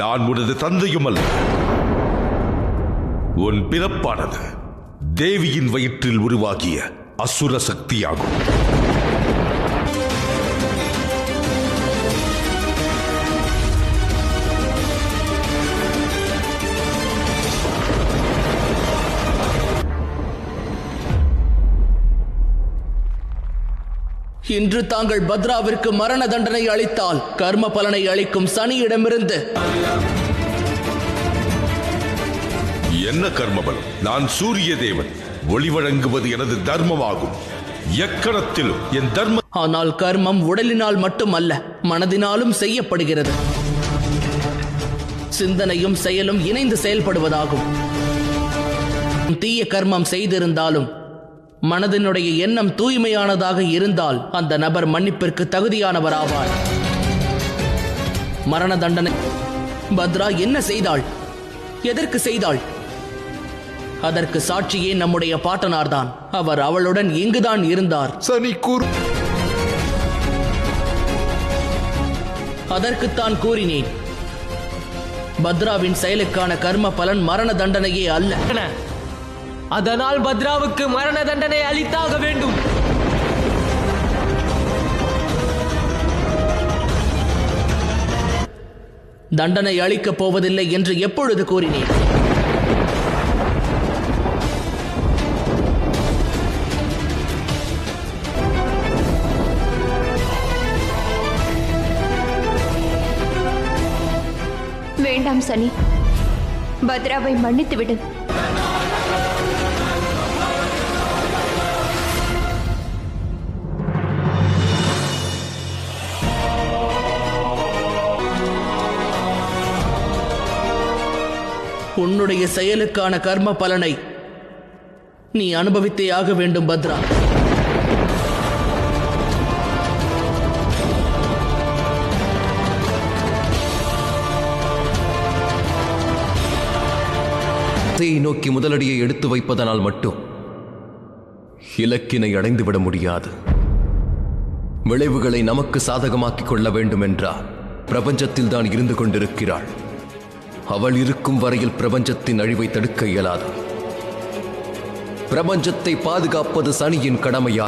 நான் உனது தந்தையும் அல்ல. உன் பிறப்பானது தேவியின் வயிற்றில் உருவாகிய அசுர சக்தியாகும். இன்று தாங்கள் பத்ராவிற்கு மரண தண்டனை அளித்தால் கர்ம பலனை அளிக்கும் சனியிடமிருந்து. என்ன கர்மபலம்? நான் சூரிய தேவன். ஒளி வழங்குவது எனது தர்மமாகும். எக்கணத்திலும் என் தர்மம். ஆனால் கர்மம் உடலினால் மட்டுமல்ல, மனதினாலும் செய்யப்படுகிறது. சிந்தனையும் செயலும் இணைந்து செயல்படுவதாகும். தீய கர்மம் செய்திருந்தாலும் மனதினுடைய எண்ணம் தூய்மையானதாக இருந்தால் அந்த நபர் மன்னிப்பிற்கு தகுதியானவர் ஆவார். மரண தண்டனை பத்ரா என்ன செய்தாள்? எதற்கு செய்தாள்? அதற்கு சாட்சியே நம்முடைய பாட்டனார்தான். அவர் அவளுடன் இங்குதான் இருந்தார். சனி கூறு. அதற்குத்தான் கூறினேன், பத்ராவின் செயலுக்கான கர்ம பலன் மரண தண்டனையே அல்ல. அதனால் பத்ராவுக்கு மரண தண்டனை அளித்தாக வேண்டும். தண்டனை அளிக்கப் போவதில்லை என்று எப்பொழுது கூறினேன்? வேண்டாம் சனி, பத்ராவை மன்னித்துவிடு. உன்னுடைய செயலுக்கான கர்ம பலனை நீ அனுபவித்தே ஆக வேண்டும் பத்ரா. நோக்கி முதலடியை எடுத்து வைப்பதனால் மட்டும் இலக்கினை அடைந்துவிட முடியாது. விளைவுகளை நமக்கு சாதகமாக்கிக் கொள்ள வேண்டும் என்றால் பிரபஞ்சத்தில் தான் இருந்து கொண்டிருக்கிறாள். அவள் இருக்கும் வரையில் பிரபஞ்சத்தின் அழிவை தடுக்க இயலாது. பிரபஞ்சத்தை பாதுகாப்பது சனியின் கடமையா.